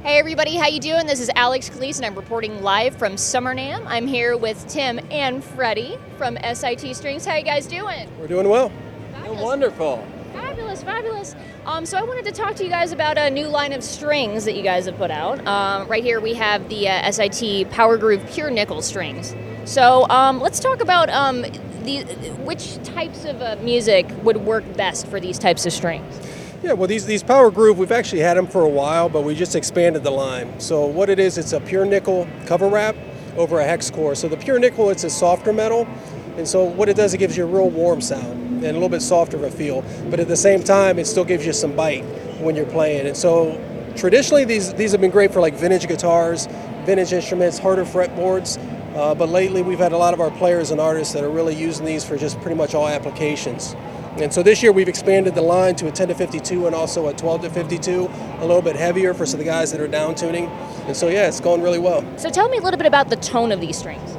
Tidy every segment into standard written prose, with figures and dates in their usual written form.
Hey everybody, how you doing? This is Alex Cleese and I'm reporting live from Summer NAMM. I'm here with Tim and Freddie from SIT Strings. How you guys doing? We're doing well. Fabulous. Wonderful. Fabulous, fabulous. So I wanted to talk to you guys about a new line of strings that you guys have put out. Right here we have the SIT Power Groove Pure Nickel strings. So let's talk about which types of music would work best for these types of strings. Yeah, well, these Power Groove, we've actually had them for a while, but we just expanded the line. So what it is, it's a pure nickel cover wrap over a hex core. So the pure nickel, it's a softer metal, and so what it does, it gives you a real warm sound and a little bit softer of a feel. But at the same time, it still gives you some bite when you're playing. And so traditionally, these have been great for like vintage guitars, vintage instruments, harder fretboards. But lately, we've had a lot of our players and artists that are really using these for just pretty much all applications. And so this year we've expanded the line to a 10 to 52 and also a 12 to 52, a little bit heavier for some of the guys that are down tuning. And so yeah, it's going really well. So tell me a little bit about the tone of these strings.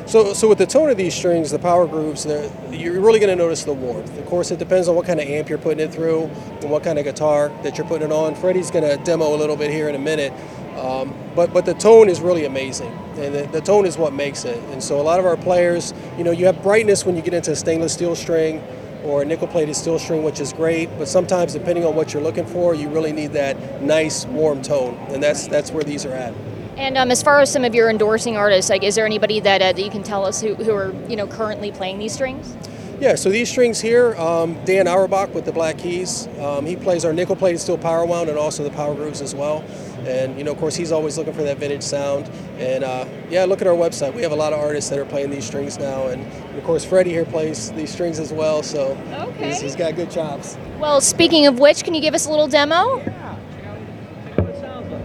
So with the tone of these strings, the Power Grooves, you're really going to notice the warmth. Of course, it depends on what kind of amp you're putting it through and what kind of guitar that you're putting it on. Freddie's going to demo a little bit here in a minute. But the tone is really amazing, and the tone is what makes it. And so a lot of our players, you have brightness when you get into a stainless steel string or a nickel-plated steel string, which is great, but sometimes depending on what you're looking for, you really need that nice, warm tone, and that's where these are at. And as far as some of your endorsing artists, like, is there anybody that you can tell us who are currently playing these strings? Yeah, so these strings here, Dan Auerbach with the Black Keys, he plays our nickel-plated steel power wound and also the Power Grooves as well. And of course, he's always looking for that vintage sound. And yeah, look at our website. We have a lot of artists that are playing these strings now. And of course, Freddie here plays these strings as well. So okay. he's got good chops. Well, speaking of which, can you give us a little demo? Yeah. See what it sounds like.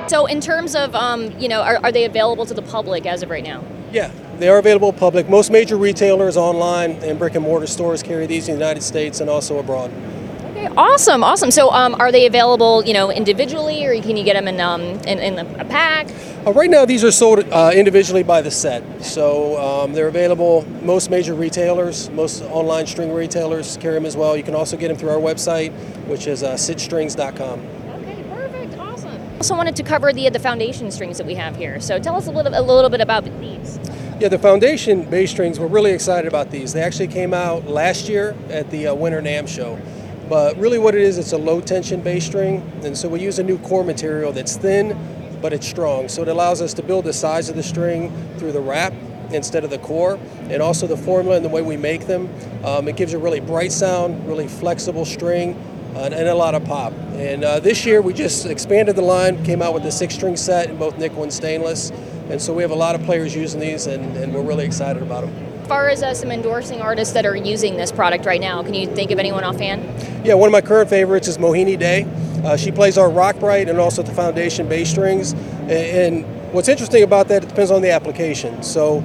So in terms of, are they available to the public as of right now? Yeah, they are available public. Most major retailers online and brick and mortar stores carry these in the United States and also abroad. Okay, awesome. So are they available, individually, or can you get them in a pack? Right now, these are sold individually by the set. So they're available, most major retailers, most online string retailers carry them as well. You can also get them through our website, which is sitstrings.com. Okay, perfect, awesome. Also wanted to cover the foundation strings that we have here. So tell us a little bit about these. Yeah, the foundation bass strings, we're really excited about these. They actually came out last year at the Winter NAMM show. But really what it is, it's a low tension bass string. And so we use a new core material that's thin, but it's strong. So it allows us to build the size of the string through the wrap instead of the core. And also the formula and the way we make them, it gives a really bright sound, really flexible string, and a lot of pop. And this year we just expanded the line, came out with a 6-string set in both nickel and stainless. And so we have a lot of players using these, and we're really excited about them. As far as some endorsing artists that are using this product right now, can you think of anyone offhand? Yeah, one of my current favorites is Mohini Day. She plays our Rock Bright and also the foundation bass strings. And what's interesting about that, it depends on the application. So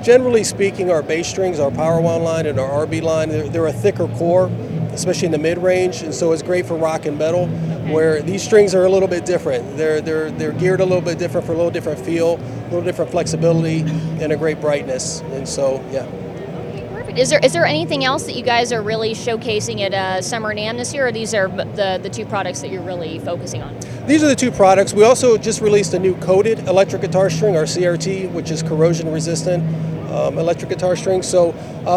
generally speaking, our bass strings, our power wound line and our RB line, they're a thicker core, especially in the mid-range, and so it's great for rock and metal, where these strings are a little bit different. They're geared a little bit different for a little different feel, a little different flexibility, and a great brightness. And so, yeah. Okay, perfect. Is there anything else that you guys are really showcasing at Summer NAMM this year, or these are the two products that you're really focusing on? These are the two products. We also just released a new coated electric guitar string, our CRT, which is corrosion resistant electric guitar strings. So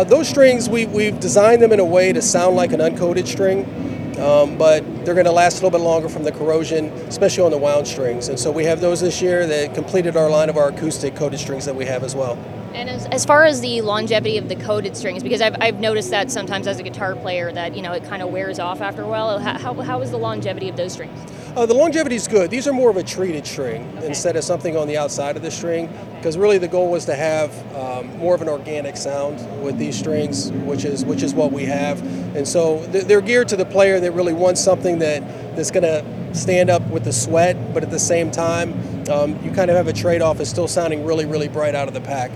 those strings, we've designed them in a way to sound like an uncoated string. but they're going to last a little bit longer from the corrosion, especially on the wound strings. And so we have those this year that completed our line of our acoustic coated strings that we have as well. And as far as the longevity of the coated strings, because I've noticed that sometimes as a guitar player that, you know, it kind of wears off after a while. How is the longevity of those strings? The longevity is good. These are more of a treated string instead of something on the outside of the string, because really the goal was to have more of an organic sound with these strings, which is what we have. And so they're geared to the player that really wants something that's going to stand up with the sweat, but at the same time, you kind of have a trade-off of still sounding really, really bright out of the pack,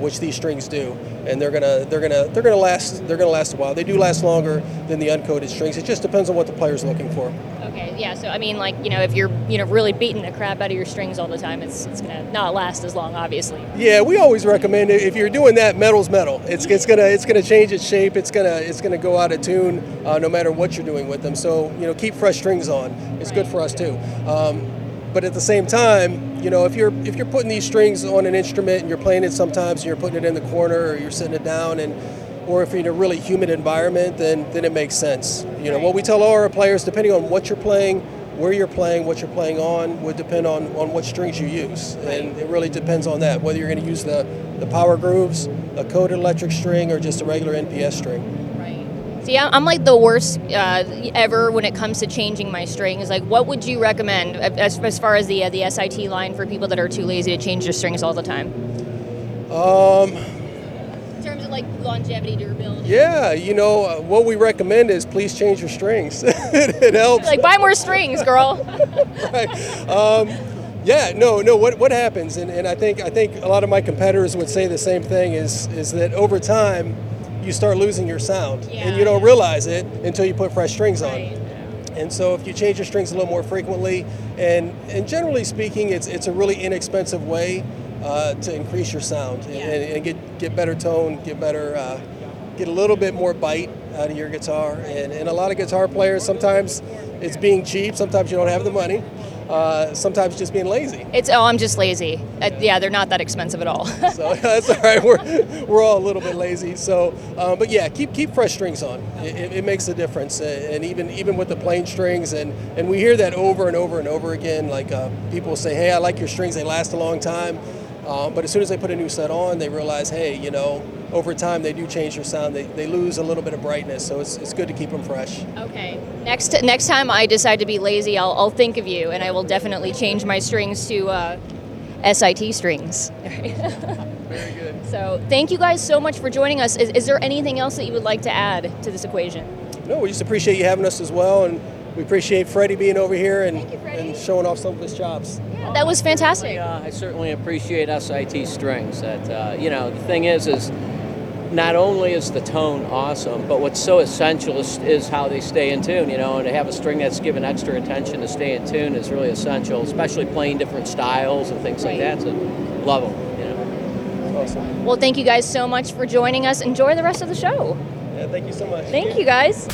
which these strings do. And they're gonna last a while. They do last longer than the uncoated strings. It just depends on what the player's looking for. Okay, yeah. So I mean, like, you know, if you're, you know, really beating the crap out of your strings all the time, it's gonna not last as long, obviously. Yeah, we always recommend it. If you're doing that, metal's metal. It's gonna change its shape. It's gonna go out of tune no matter what you're doing with them. So, you know, keep fresh strings on. It's good for us too. But at the same time, you know, if you're putting these strings on an instrument and you're playing it sometimes and you're putting it in the corner or you're sitting it down, or if you're in a really humid environment, then it makes sense. You know, what we tell all our players, depending on what you're playing, where you're playing, what you're playing on, would depend on what strings you use. And it really depends on that, whether you're going to use the power grooves, a coated electric string, or just a regular NPS string. See, I'm like the worst ever when it comes to changing my strings. Like, what would you recommend as far as the SIT line for people that are too lazy to change their strings all the time? In terms of like longevity, durability. Yeah, you know, what we recommend is please change your strings. It helps. Like, buy more strings, girl. Right. Yeah, no. What happens, and I think a lot of my competitors would say the same thing, is that over time you start losing your sound, and you don't realize it until you put fresh strings on. And so if you change your strings a little more frequently, and generally speaking, it's a really inexpensive way to increase your sound and get better tone, get a little bit more bite out of your guitar. And a lot of guitar players, sometimes it's being cheap, sometimes you don't have the money. Sometimes just being lazy. I'm just lazy. Yeah, they're not that expensive at all. So that's all right. We're all a little bit lazy. So, but yeah, keep fresh strings on. It makes a difference. And even with the plain strings, and we hear that over and over and over again. Like people say, "Hey, I like your strings. They last a long time." But as soon as they put a new set on, they realize, hey, you know, over time they do change their sound. They lose a little bit of brightness, so it's good to keep them fresh. Okay. Next time I decide to be lazy, I'll think of you, and I will definitely change my strings to SIT strings. Very good. So thank you guys so much for joining us. Is there anything else that you would like to add to this equation? No, we just appreciate you having us as well, and we appreciate Freddie being over here and showing off some of his chops. Yeah, that was fantastic. I certainly appreciate SIT strings. That you know, the thing is not only is the tone awesome, but what's so essential is how they stay in tune. You know, and to have a string that's given extra attention to stay in tune is really essential, especially playing different styles and things like that. So love them. You know. Awesome. Well, thank you guys so much for joining us. Enjoy the rest of the show. Yeah, thank you so much. Thank you guys.